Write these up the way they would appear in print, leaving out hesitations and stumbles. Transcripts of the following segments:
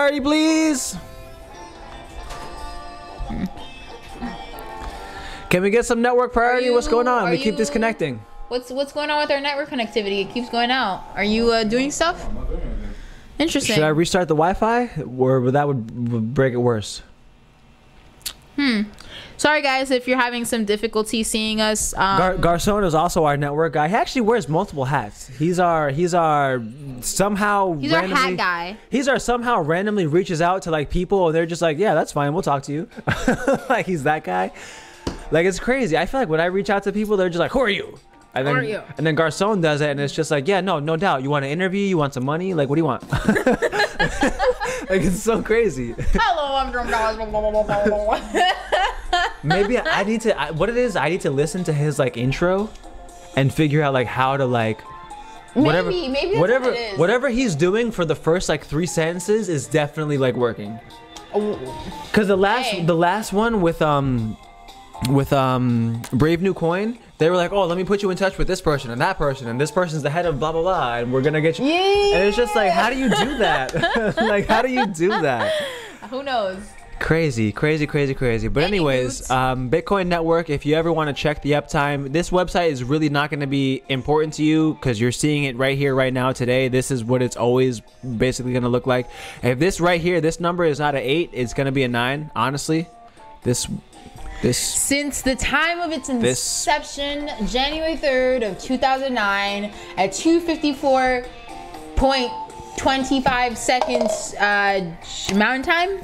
priority, please. Can we get some network priority? What's going on? We keep disconnecting. What's going on with our network connectivity? It keeps going out. Are you doing stuff? Interesting. Should I restart the Wi-Fi, or that would break it worse? Sorry guys if you're having some difficulty seeing us. Garcon is also our network guy. He actually wears multiple hats. He's our somehow He's our hat guy. He's our somehow randomly reaches out to like people and they're just like, yeah, that's fine, we'll talk to you. Like he's that guy. Like it's crazy. I feel like when I reach out to people, they're just like, who are you? And then, and then Garcon does it and it's just like, yeah, no doubt. You want an interview? You want some money? Like, what do you want? Like, it's so crazy. Hello, I'm Drum. Maybe I need to, what it is, I need to listen to his like intro and figure out like how to like, maybe whatever he's doing for the first like 3 sentences is definitely like working. Cause the last one with Brave New Coin, they were like, oh, let me put you in touch with this person and that person and this person's the head of blah blah blah and we're gonna get you. Yeah. And it's just like, how do you do that? Like, how do you do that? Who knows? Crazy. But anyways, Bitcoin Network, if you ever want to check the uptime, this website is really not going to be important to you because you're seeing it right here, right now, today. This is what it's always basically going to look like. If this right here, this number is not an 8, it's going to be a 9, honestly. Since the time of its inception, January 3rd of 2009, at 2:54.25 seconds Mountain Time.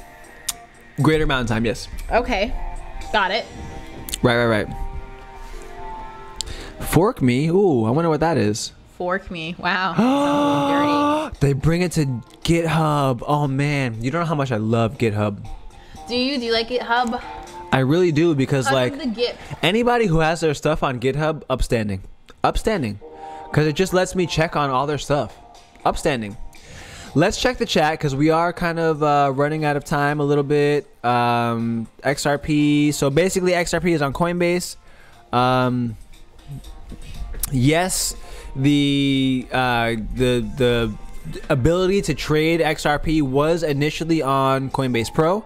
Greater Mountain Time, yes. Okay, got it. Right. Fork Me. Ooh, I wonder what that is. Fork Me. Wow. Dirty. They bring it to GitHub. Oh man, you don't know how much I love GitHub. Do you like GitHub? I really do because like the anybody who has their stuff on GitHub, upstanding, because it just lets me check on all their stuff. Upstanding. Let's check the chat because we are kind of running out of time a little bit. XRP. So basically, XRP is on Coinbase. Yes, the ability to trade XRP was initially on Coinbase Pro.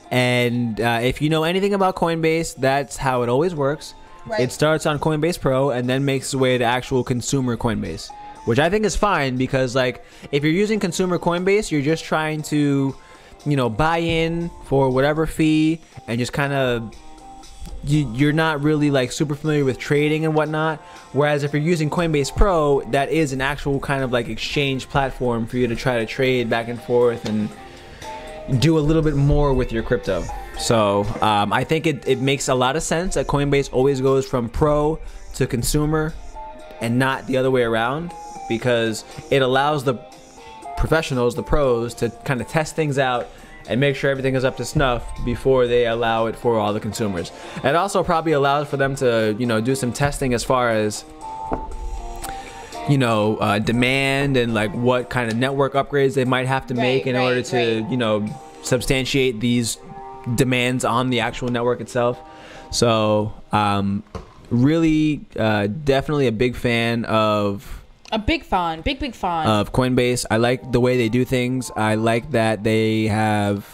And if you know anything about Coinbase, that's how it always works. Right. It starts on Coinbase Pro and then makes its way to actual consumer Coinbase, which I think is fine because like if you're using consumer Coinbase, you're just trying to, you know, buy in for whatever fee and just kind of you're not really like super familiar with trading and whatnot. Whereas if you're using Coinbase Pro, that is an actual kind of like exchange platform for you to try to trade back and forth and do a little bit more with your crypto. So I think it makes a lot of sense that Coinbase always goes from pro to consumer and not the other way around, because it allows the professionals, the pros, to kind of test things out and make sure everything is up to snuff before they allow it for all the consumers. It also probably allows for them to, you know, do some testing as far as, you know, demand and like what kind of network upgrades they might have to make in order to, you know, substantiate these demands on the actual network itself. So really definitely a big fan of big fan of Coinbase. I like the way they do things. I like that they have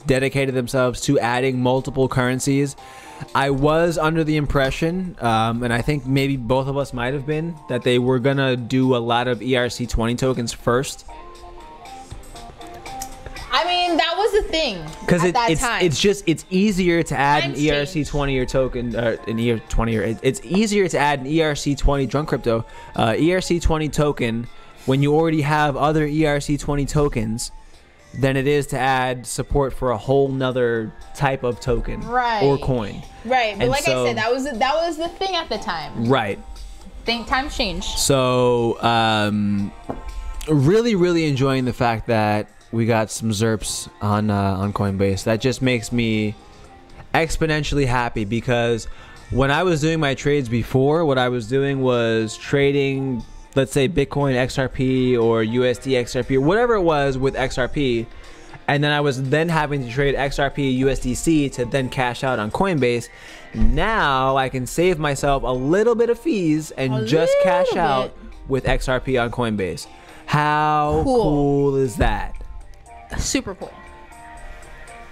dedicated themselves to adding multiple currencies. I was under the impression, and I think maybe both of us might have been, that they were gonna do a lot of ERC20 tokens first. I mean, that was the thing because it's easier to add an ERC20 or token, an ERC20 or it's easier to add an ERC20 drunk crypto ERC20 token when you already have other ERC20 tokens than it is to add support for a whole nother type of token or coin. Right, but like I said, that was the thing at the time. Right. Times changed. So really enjoying the fact that we got some ZERPs on Coinbase. That just makes me exponentially happy, because when I was doing my trades before, what I was doing was trading, let's say Bitcoin XRP or USD XRP or whatever it was with XRP, and then I was then having to trade XRP USDC to then cash out on Coinbase. Now I can save myself a little bit of fees and just cash out with XRP on Coinbase. How cool is that? Super cool.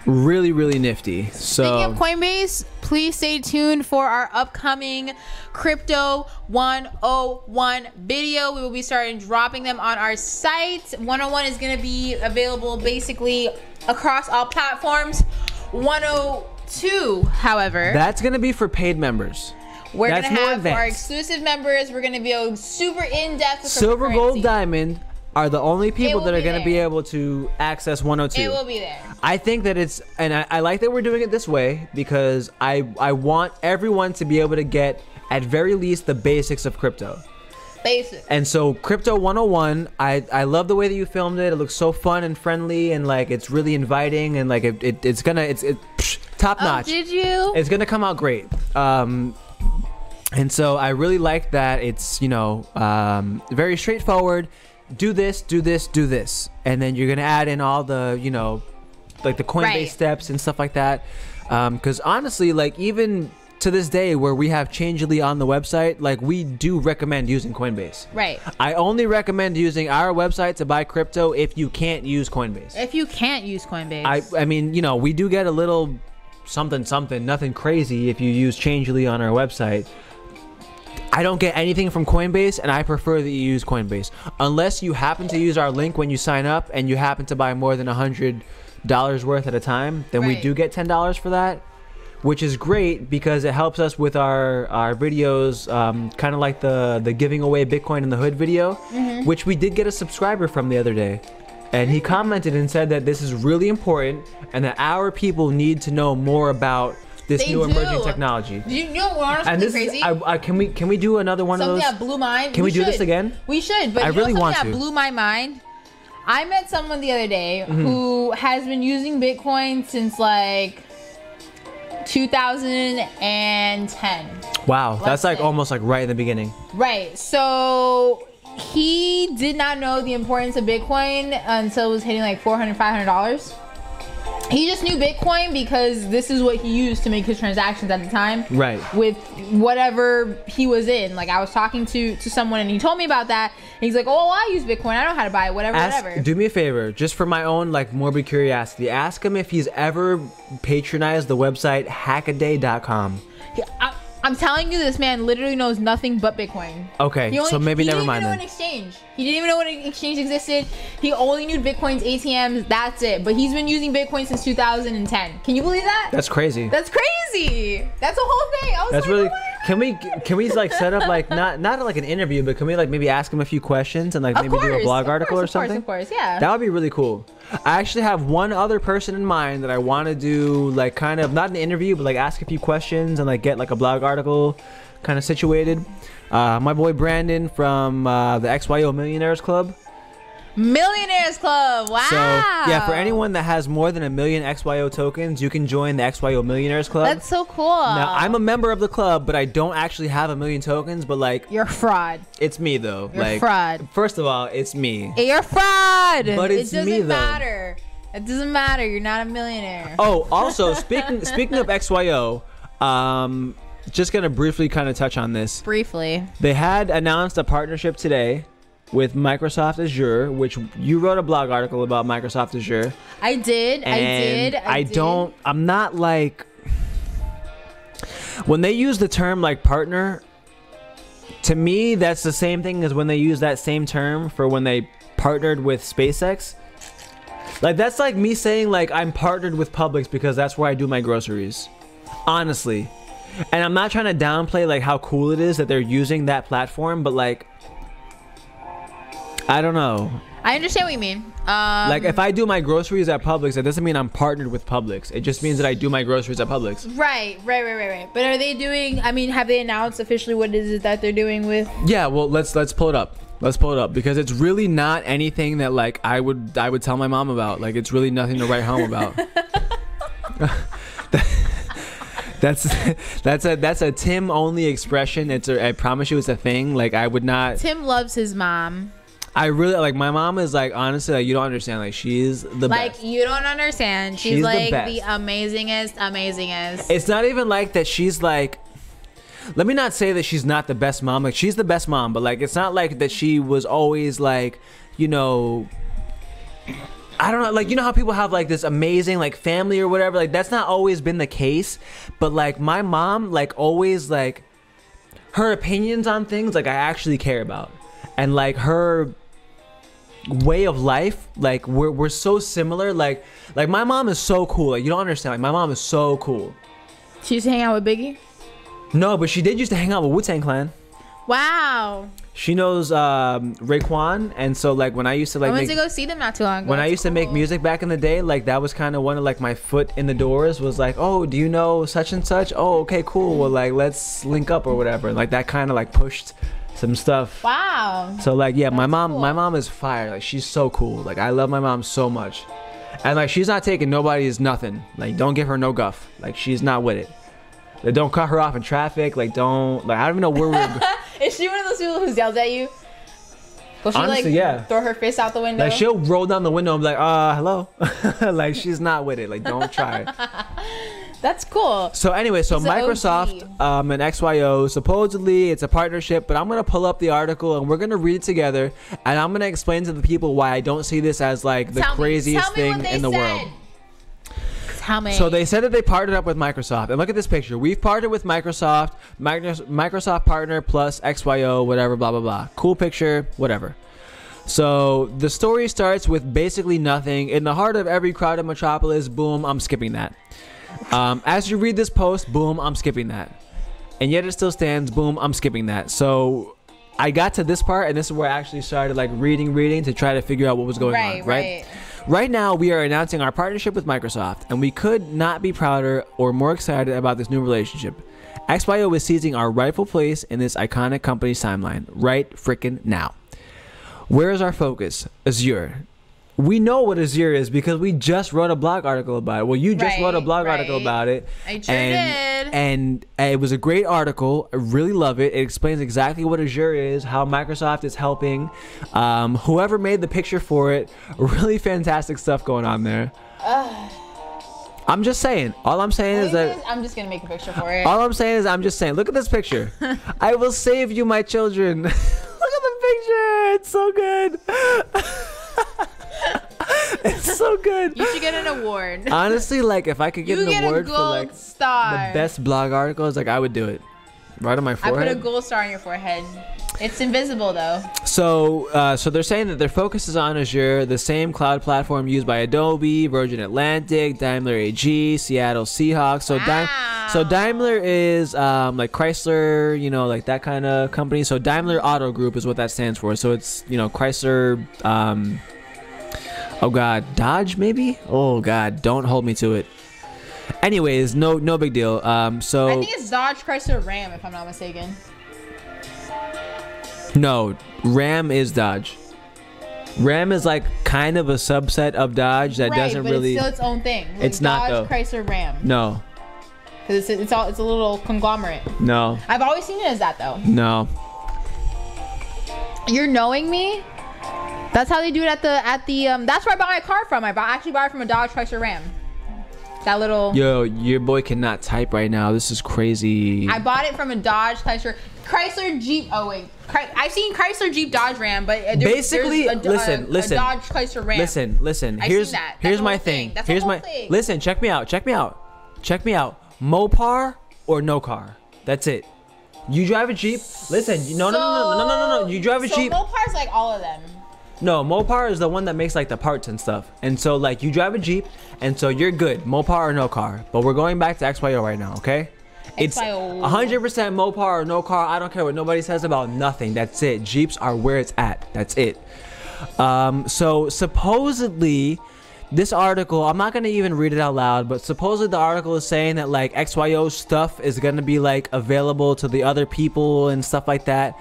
Really, really nifty. So speaking of Coinbase, please stay tuned for our upcoming Crypto 101 video. We will be starting dropping them on our site. 101 is going to be available basically across all platforms. 102, however, that's going to be for paid members. We're going to have our exclusive members. We're going to be super in-depth with Silver, Gold, Diamond are the only people that are going to be able to access 102. It will be there. I think that it's, and I like that we're doing it this way because I want everyone to be able to get, at very least, the basics of crypto. Basic. And so Crypto 101, I love the way that you filmed it. It looks so fun and friendly, and like it's really inviting, and like it's top notch. Oh, did you? It's gonna come out great. And so I really like that it's, you know, very straightforward. Do this, do this, do this, and then you're gonna add in all the, you know, like the Coinbase steps and stuff like that. Because honestly, like even to this day where we have Changelly on the website, like we do recommend using Coinbase. Right. I only recommend using our website to buy crypto if you can't use Coinbase. If you can't use Coinbase. I mean, you know, we do get a little something, nothing crazy if you use Changelly on our website. I don't get anything from Coinbase, and I prefer that you use Coinbase. Unless you happen to use our link when you sign up and you happen to buy more than $100 worth at a time, then we do get $10 for that, which is great because it helps us with our videos, kind of like the giving away Bitcoin in the hood video, which we did get a subscriber from the other day. And he commented and said that this is really important and that our people need to know more about this new emerging technology. Do you know what honestly crazy? Can we do another one something of those? That blew mine. Can we do this again? We should, but I really want to. That blew my mind. I met someone the other day who has been using Bitcoin since like 2010. Wow, that's like almost like right in the beginning. Right. So he did not know the importance of Bitcoin until it was hitting like $400, $500. He just knew Bitcoin because this is what he used to make his transactions at the time. Right. With whatever he was in. Like I was talking to someone and he told me about that. And he's like, oh, I use Bitcoin. I know how to buy it, whatever. Do me a favor, just for my own like morbid curiosity. Ask him if he's ever patronized the website hackaday.com. I'm telling you, this man literally knows nothing but Bitcoin. Okay, so maybe never mind then. He didn't even know an exchange. He didn't even know what an exchange existed. He only knew Bitcoin's ATMs. That's it. But he's been using Bitcoin since 2010. Can you believe that? That's crazy. That's crazy. That's a whole thing. I was That's like, really. Oh can we like set up like not like an interview, but can we like maybe ask him a few questions and like maybe do a blog article or something? Of course, yeah. That would be really cool. I actually have one other person in mind that I want to do like kind of not an interview, but like ask a few questions and like get like a blog article kind of situated. My boy Brandon from the Xyo Millionaires Club. Millionaires Club. Wow. So yeah, for anyone that has more than 1 million XYO tokens, you can join the Xyo Millionaires Club. That's so cool. Now I'm a member of the club, but I don't actually have 1 million tokens. But like, you're a fraud. It's me though. You're like, a fraud. First of all, it's me. You're a fraud. But it's me though. It doesn't matter. It doesn't matter. You're not a millionaire. Oh, also speaking of XYO, just gonna briefly kind of touch on this. Briefly. They had announced a partnership today with Microsoft Azure, which you wrote a blog article about Microsoft Azure. I did. I'm not like, when they use the term like partner, to me that's the same thing as when they use that same term for when they partnered with SpaceX. Like that's like me saying like I'm partnered with Publix because that's where I do my groceries. Honestly. And I'm not trying to downplay like how cool it is that they're using that platform, but like, I don't know. I understand what you mean. Like if I do my groceries at Publix, that doesn't mean I'm partnered with Publix. It just means that I do my groceries at Publix. Right. But are they doing, I mean, have they announced officially what is it that they're doing with? Yeah, well, let's pull it up. Let's pull it up because it's really not anything that like I would tell my mom about. Like it's really nothing to write home about. That's a Tim only expression. I promise you it's a thing. Like I would not. Tim loves his mom. I really like my mom is like honestly like you don't understand, like she's the best. Like you don't understand. She's like the amazingest. It's not even like that she's like, let me not say that she's not the best mom. Like she's the best mom, but like it's not like that she was always like, you know, I don't know, like, you know how people have like this amazing like family or whatever, like that's not always been the case, but like my mom like always like her opinions on things like I actually care about, and like her way of life, like we're so similar, like my mom is so cool, like you don't understand, like my mom is so cool. She used to hang out with Biggie? No, but she did used to hang out with Wu-Tang Clan. Wow. She knows Raekwon, and so like when I used to like I went to go see them not too long ago. when I used to make music back in the day, like that was kind of one of like my foot in the doors, was like, oh, do you know such and such? Oh, okay, cool. Well, like let's link up or whatever. Like that kind of like pushed some stuff. Wow. So like yeah, my cool. mom is fire. Like she's so cool. Like I love my mom so much, and like she's not taking nobody's nothing. Like don't give her no guff. Like she's not with it. Like, don't cut her off in traffic. Like don't, like I don't even know where we're. Is she one of those people who yells at you? Will she Honestly, like yeah. throw her fist out the window? Like she'll roll down the window and be like, hello. Like she's not with it. Like don't try it. That's cool. So anyway, so He's the Microsoft OG. and Xyo, supposedly it's a partnership, but I'm gonna pull up the article and we're gonna read it together, and I'm gonna explain to the people why I don't see this as like the craziest thing in the world. Tell me. So they said that they partnered up with Microsoft, and look at this picture. We've partnered with Microsoft, Microsoft partner plus XYO, whatever, blah blah blah. Cool picture, whatever. So the story starts with basically nothing. In the heart of every crowded metropolis, boom, I'm skipping that. As you read this post, boom, I'm skipping that. And yet it still stands, boom, I'm skipping that. So I got to this part, and this is where I actually started like reading to try to figure out what was going on, right? Right now, we are announcing our partnership with Microsoft, and we could not be prouder or more excited about this new relationship. XYO is seizing our rightful place in this iconic company's timeline right frickin' now. Where is our focus? Azure. We know what Azure is because we just wrote a blog article about it. Well, you just wrote a blog article about it. I sure did. And it was a great article. I really love it. It explains exactly what Azure is, how Microsoft is helping. Whoever made the picture for it, really fantastic stuff going on there. I'm just saying. All I'm saying is that I'm just gonna make a picture for it. All I'm saying is I'm just saying. Look at this picture. I will save you, my children. Look at the picture. It's so good. It's so good. You should get an award. Honestly, like if I could get an award for like star. the best blog articles, like I would do it. Right on my forehead. I put a gold star on your forehead. It's invisible though. So they're saying that their focus is on Azure, the same cloud platform used by Adobe, Virgin Atlantic, Daimler AG, Seattle Seahawks. So so Daimler is like Chrysler, you know, like that kind of company. So Daimler Auto Group is what that stands for. So it's, you know, Chrysler. Oh God, Dodge maybe? Oh God, don't hold me to it. Anyways, no big deal. So I think it's Dodge, Chrysler, Ram, if I'm not mistaken. No, Ram is Dodge. Ram is like kind of a subset of Dodge that doesn't really. It's still its own thing. Like it's not Dodge, though. Chrysler, Ram. No. Because it's a little conglomerate. No. I've always seen it as that though. No. You're knowing me. That's how they do it at the that's where I bought my car from. I actually bought it from a Dodge Chrysler Ram. That little. Yo, your boy cannot type right now. This is crazy. I bought it from a Dodge Chrysler Jeep. Oh wait, I've seen Chrysler Jeep Dodge Ram, but basically, there's a listen. Dodge Chrysler Ram. Listen. Here's my thing. Here's my thing. Listen, check me out. Mopar or no car. That's it. You drive a Jeep. Listen, no. You drive a Jeep. Mopar's like all of them. No, Mopar is the one that makes like the parts and stuff. And so like you drive a Jeep, and so you're good. Mopar or no car. But we're going back to XYO right now, okay? It's 100% Mopar or no car. I don't care what nobody says about nothing. That's it. Jeeps are where it's at. That's it. So supposedly this article, I'm not going to even read it out loud, but supposedly the article is saying that like XYO stuff is going to be like available to the other people and stuff like that.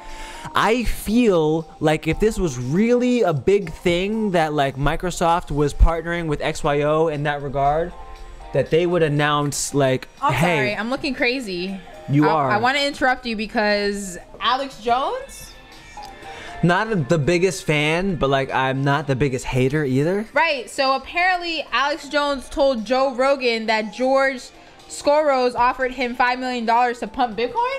I feel like if this was really a big thing that like Microsoft was partnering with XYO in that regard, that they would announce like, hey, sorry, I'm looking crazy. I want to interrupt you because Alex Jones? Not the biggest fan, but like I'm not the biggest hater either. Right. So apparently Alex Jones told Joe Rogan that George Soros offered him $5 million to pump Bitcoin.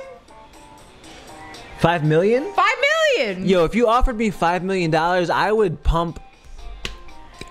5 million? 5 million. Yo, if you offered me $5 million, I would pump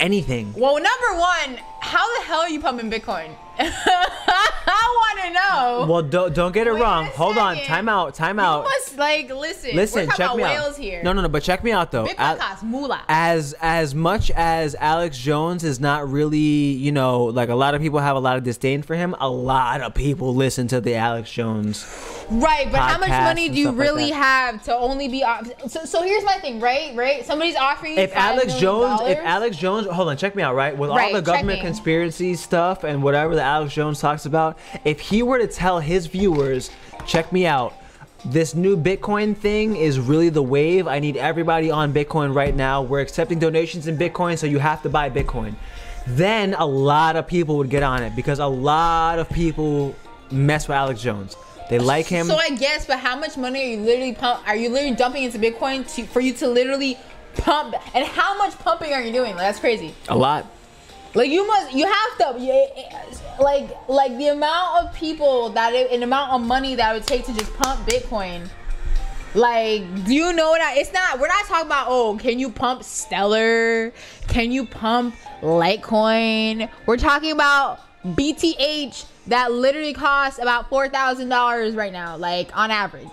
anything. Well, number one, how the hell are you pumping Bitcoin? I want to know. Well, don't get it wrong. Hold on. second. Time out. You must listen. We're talking check about me whales out. here. No, but check me out though. Bitcoin costs moolah. As much as Alex Jones is not really, like a lot of people have a lot of disdain for him, a lot of people listen to the Alex Jones. Right, but how much money do you really like have to only be? So here's my thing, right? Somebody's offering you if Alex $5 Jones, hold on, check me out, right? With all Right, the government checking. conspiracy stuff and whatever that Alex Jones talks about, if he were to tell his viewers, check me out, this new Bitcoin thing is really the wave. I need everybody on Bitcoin right now. We're accepting donations in Bitcoin, so you have to buy Bitcoin. Then a lot of people would get on it because a lot of people mess with Alex Jones. They like him. So I guess, but how much money are you literally dumping into Bitcoin for you to literally pump? And how much pumping are you doing? Like, that's crazy. A lot. Like you have to, like the amount of people an amount of money that it would take to just pump Bitcoin. Like, do you know that we're not talking about, oh, can you pump Stellar? Can you pump Litecoin? We're talking about BTH that literally costs about $4,000 right now, like on average.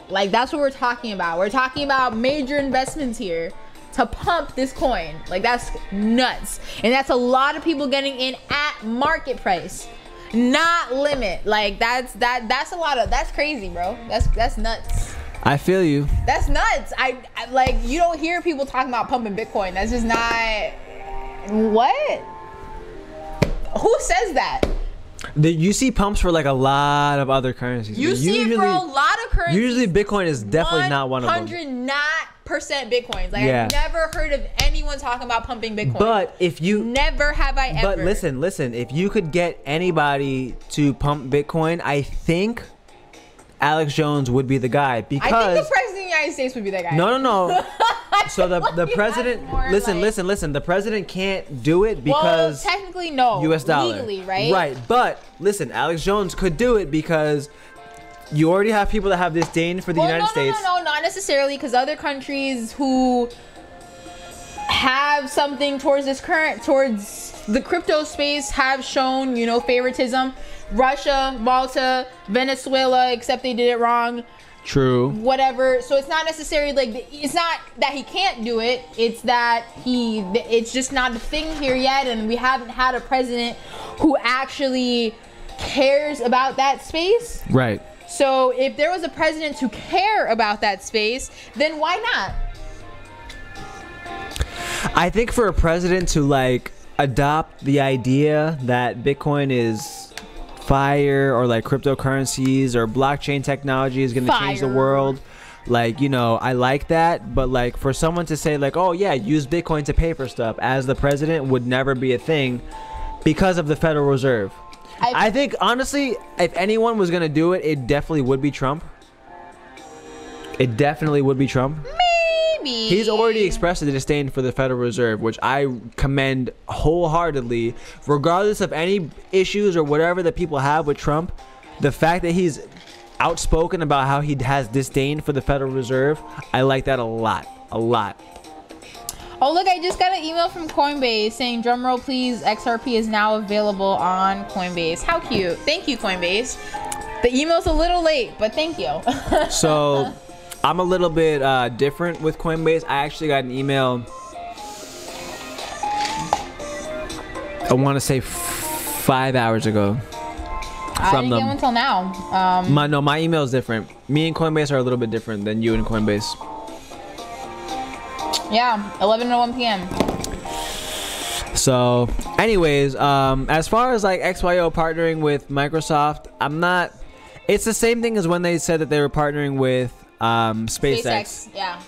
Like, that's what we're talking about. We're talking about major investments here to pump this coin. Like, that's nuts. And that's a lot of people getting in at market price, not limit. Like, that's a lot of, that's crazy, bro. That's nuts. I feel you. That's nuts. I like, you don't hear people talking about pumping Bitcoin. That's just not, what? Who says that? You see pumps for like a lot of other currencies. You see it for a lot of currencies. Usually Bitcoin is definitely not one of them. 100% Bitcoins. Like, Yeah. I've never heard of anyone talking about pumping Bitcoin. But if you never have I ever. But listen, if you could get anybody to pump Bitcoin, I think Alex Jones would be the guy, because I think the president of the United States would be that guy. No. So the president, listen. The president can't do it because technically no. U.S. dollar, legally, right? Right, but listen, Alex Jones could do it because you already have people that have disdain for the United States. No, not necessarily, because other countries who have something towards the crypto space have shown, favoritism. Russia, Malta, Venezuela, except they did it wrong. True. Whatever. So it's not necessarily like, it's not that he can't do it. It's that it's just not a thing here yet, and we haven't had a president who actually cares about that space. Right. So if there was a president to care about that space, then why not? I think for a president to like adopt the idea that Bitcoin is fire, or like cryptocurrencies or blockchain technology is going to change the world, like, I like that. But like for someone to say like, oh yeah, use Bitcoin to pay for stuff as the president would never be a thing because of the Federal Reserve. I think honestly, if anyone was going to do it, it definitely would be Trump. It definitely would be Trump. Maybe. He's already expressed a disdain for the Federal Reserve, which I commend wholeheartedly. Regardless of any issues or whatever that people have with Trump, the fact that he's outspoken about how he has disdain for the Federal Reserve, I like that a lot. A lot. Oh, look, I just got an email from Coinbase saying, drumroll please, XRP is now available on Coinbase. How cute. Thank you, Coinbase. The email's a little late, but thank you. So I'm a little bit different with Coinbase. I actually got an email, I want to say 5 hours ago. I didn't get one until now. My email is different. Me and Coinbase are a little bit different than you and Coinbase. Yeah, 11:01 p.m. So, anyways, as far as like Xyo partnering with Microsoft, it's the same thing as when they said that they were partnering with SpaceX. Yeah.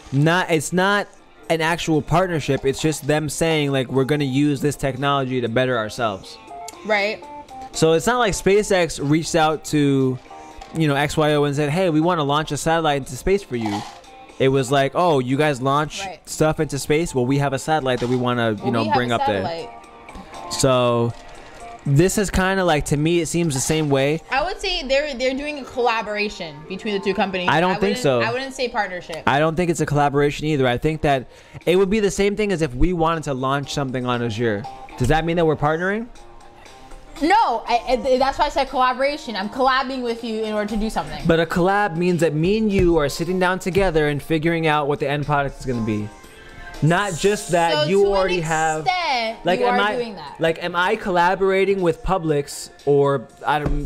It's not an actual partnership. It's just them saying like, we're gonna use this technology to better ourselves. Right. So it's not like SpaceX reached out to, Xyo and said, hey, we want to launch a satellite into space for you. It was like, oh, you guys launch stuff into space? Well, we have a satellite that we want to, bring up there. So this is kind of like, to me, it seems the same way. I would say they're doing a collaboration between the two companies. I don't think so. I wouldn't say partnership. I don't think it's a collaboration either. I think that it would be the same thing as if we wanted to launch something on Azure. Does that mean that we're partnering? No, that's why I said collaboration. I'm collabing with you in order to do something. But a collab means that me and you are sitting down together and figuring out what the end product is going to be. Not just that so you already have. Like, you are doing that. Like, am I collaborating with Publix or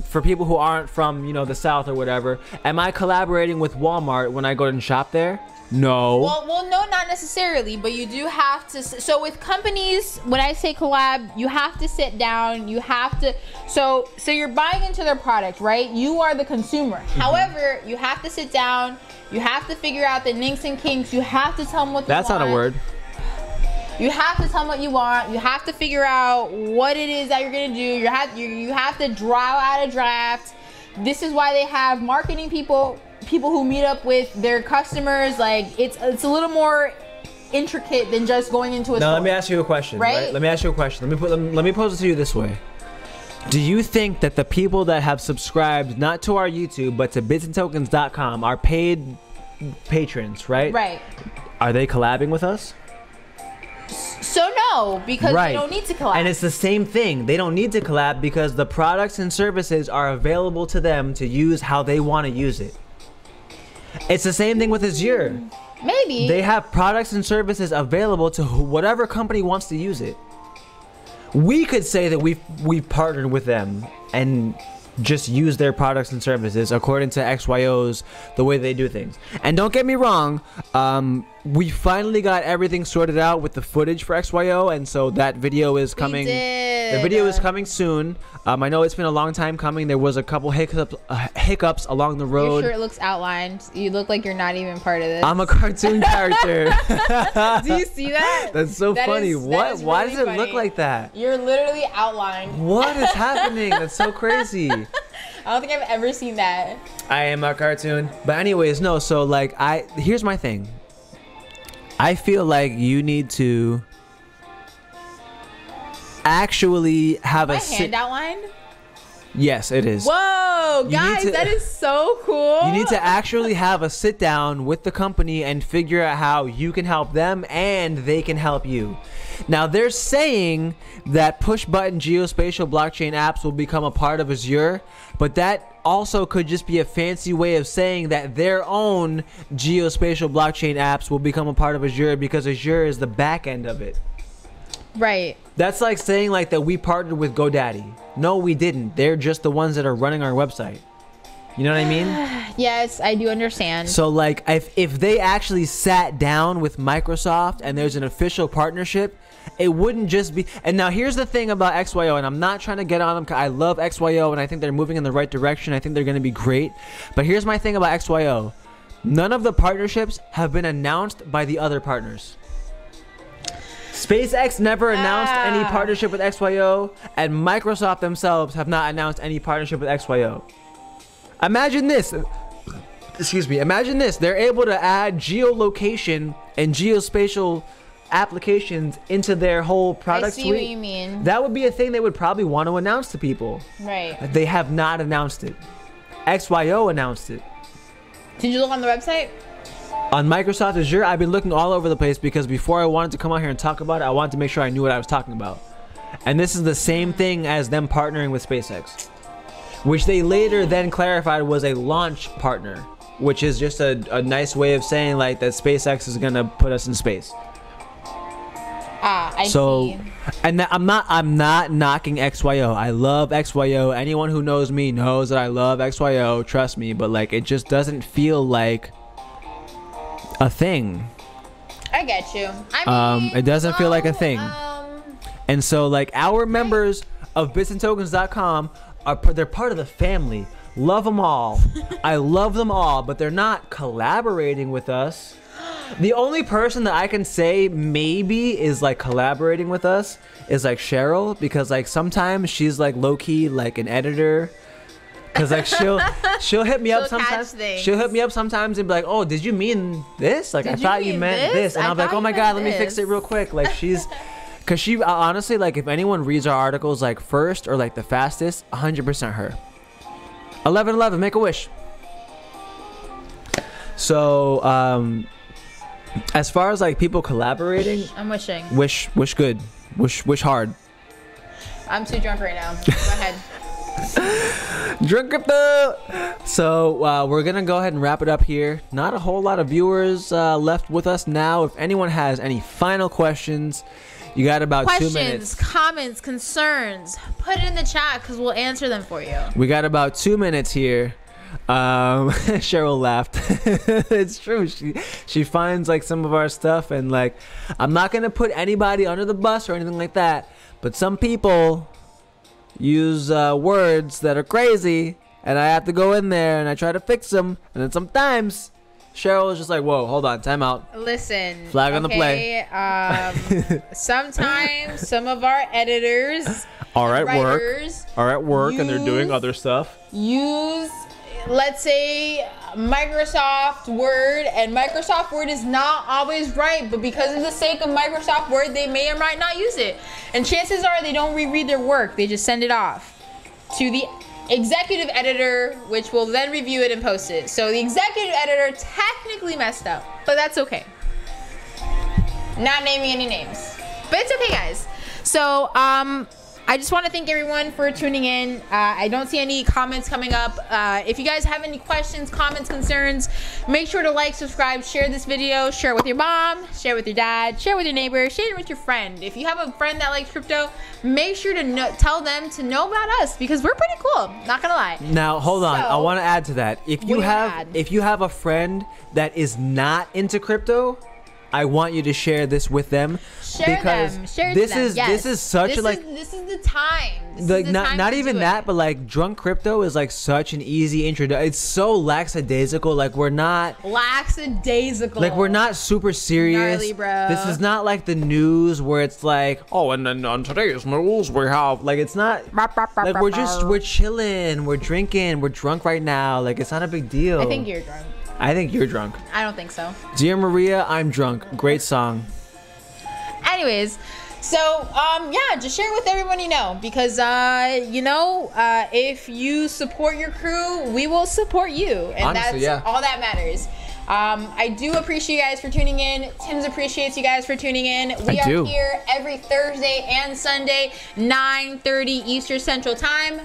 for people who aren't from, you know, the South or whatever? Am I collaborating with Walmart when I go and shop there? No. Well, no, not necessarily, but you do have to. So with companies, when I say collab, you have to sit down. You have to. So you're buying into their product, right? You are the consumer. However, you have to sit down. You have to figure out the ninks and kinks. You have to tell them what they want. That's not a word. You have to tell them what you want. You have to figure out what it is that you're gonna do. You have to draw out a draft. This is why they have marketing people who meet up with their customers. Like, it's a little more intricate than just going into a store. Let me ask you a question. Right? Let me ask you a question. Let me pose it to you this way. Do you think that the people that have subscribed not to our YouTube but to bitsandtokens.com are paid patrons, right? Right. Are they collabing with us? So no, because they don't need to collab. And it's the same thing. They don't need to collab because the products and services are available to them to use how they want to use it. It's the same thing with Azure. Maybe. They have products and services available to whatever company wants to use it. We could say that we've partnered with them and just use their products and services according to XYO's, the way they do things. And don't get me wrong, we finally got everything sorted out with the footage for XYO, and so that video is coming. The video is coming soon. I know it's been a long time coming. There was a couple hiccups along the road. Your shirt looks outlined. You look like you're not even part of this. I'm a cartoon character. Do you see that? That's so funny. Why does it look like that? You're literally outlined. What is happening? That's so crazy. I don't think I've ever seen that. I am a cartoon. But anyways, no, so like here's my thing. I feel like you need to actually have a hand outlined? Yes, it is. Whoa, guys, that is so cool. You need to actually have a sit down with the company and figure out how you can help them and they can help you. Now, they're saying that push button geospatial blockchain apps will become a part of Azure, but that also could just be a fancy way of saying that their own geospatial blockchain apps will become a part of Azure because Azure is the back end of it. Right. That's like saying like that we partnered with GoDaddy. No, we didn't. They're just the ones that are running our website. You know what I mean? Yes, I do understand. So like if they actually sat down with Microsoft and there's an official partnership, it wouldn't just be. And now here's the thing about XYO, and I'm not trying to get on them. I love XYO and I think they're moving in the right direction. I think they're going to be great. But here's my thing about XYO. None of the partnerships have been announced by the other partners. SpaceX never announced any partnership with XYO, and Microsoft themselves have not announced any partnership with XYO. Imagine this. Excuse me. Imagine this. They're able to add geolocation and geospatial applications into their whole product suite. I see what you mean. That would be a thing they would probably want to announce to people. Right. They have not announced it. XYO announced it. Did you look on the website? On Microsoft Azure, I've been looking all over the place because before I wanted to come out here and talk about it, I wanted to make sure I knew what I was talking about. And this is the same thing as them partnering with SpaceX, which they later then clarified was a launch partner, which is just a nice way of saying like that SpaceX is gonna put us in space. I see. And I'm not knocking XYO. I love XYO. Anyone who knows me knows that I love XYO. Trust me, but like it just doesn't feel like a thing. I get you. I mean, it doesn't feel like a thing. And so like our members of bitsandtokens.com they're part of the family. Love them all. I love them all, but they're not collaborating with us. The only person that I can say maybe is like collaborating with us is like Cheryl, because like sometimes she's like low-key like an editor. Cause like she'll hit me up sometimes. She'll hit me up sometimes and be like, "Oh, did you mean this? Like I thought you meant this." And I'm like, "Oh my god, let me fix it real quick." Like cause she honestly, like if anyone reads our articles like first or like the fastest, 100% her. 1111, make a wish. So, as far as like people collaborating, I'm wishing. Wish good. Wish hard. I'm too drunk right now. Go ahead. Drunk crypto. So we're gonna go ahead and wrap it up here. Not a whole lot of viewers left with us now. If anyone has any final questions, you got about 2 minutes. Questions, comments, concerns, put it in the chat because we'll answer them for you. We got about 2 minutes here. Cheryl laughed. It's true. She finds like some of our stuff, and like, I'm not gonna put anybody under the bus or anything like that, but some people use words that are crazy, and I have to go in there and I try to fix them, and then sometimes Cheryl is just like, whoa, hold on, time out. Listen. Flag on the play. Sometimes some of our editors are at work, and they're doing other stuff. Use, let's say, Microsoft Word, and Microsoft Word is not always right, but because of the sake of Microsoft Word, they may or might not use it. And chances are they don't reread their work. They just send it off to the executive editor, which will then review it and post it. So the executive editor technically messed up, but that's okay. Not naming any names, but it's okay, guys. So I just want to thank everyone for tuning in. I don't see any comments coming up. If you guys have any questions, comments, concerns, make sure to like, subscribe, share this video, share it with your mom, share it with your dad, share it with your neighbor, share it with your friend. If you have a friend that likes crypto, make sure to tell them to know about us because we're pretty cool. Not gonna lie. Now hold on, I want to add to that. If you have a friend that is not into crypto, I want you to share this with them. This is such this is the time. Not even that, but like drunk crypto is like such an easy introduction. It's so lackadaisical. Like we're not lackadaisical. Like we're not super serious. Gnarly, bro. This is not like the news where it's like, oh, and then on today's news we have like it's not like we're chilling, we're drinking, we're drunk right now. Like it's not a big deal. I think you're drunk. I think you're drunk. I don't think so. Dear Maria, I'm drunk. Great song. Anyways, so yeah, just share it with everyone you know because if you support your crew, we will support you, and honestly, that's all that matters. I do appreciate you guys for tuning in. Tim's appreciates you guys for tuning in. We are here every Thursday and Sunday, 9:30 Eastern Central Time.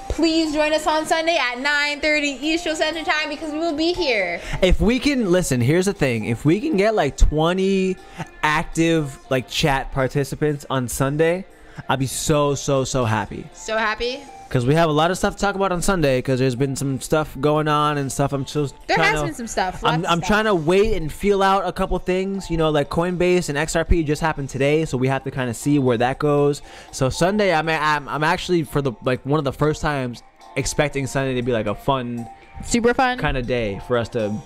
Please join us on Sunday at 9:30 Eastern Central Time because we will be here. If we can, listen, here's the thing. If we can get like 20 active like chat participants on Sunday, I'd be so happy. So happy? Because we have a lot of stuff to talk about on Sunday because there's been some stuff going on and stuff. There has been some stuff. I'm trying to wait and feel out a couple things. You know, like Coinbase and XRP just happened today, so we have to kind of see where that goes. So Sunday, I'm actually for the one of the first times expecting Sunday to be like a fun, super fun kind of day for us to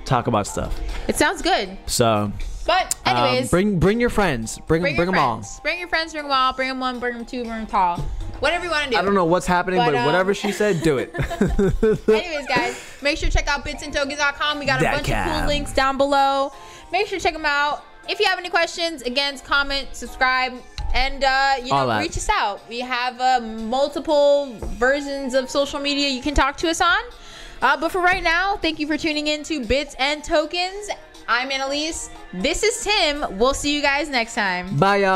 talk about stuff. It sounds good. So. But anyways, bring your friends. Bring them all. Bring your friends. Bring them all. Bring them one. Bring them two. Bring them tall. Whatever you want to do. I don't know what's happening, but whatever she said, do it. Anyways, guys, make sure to check out bitsandtokens.com. We got a bunch of cool links down below. Make sure to check them out. If you have any questions, again, comment, subscribe, and reach us out. We have multiple versions of social media you can talk to us on. But for right now, thank you for tuning in to Bits and Tokens. I'm Annalise. This is Tim. We'll see you guys next time. Bye, y'all.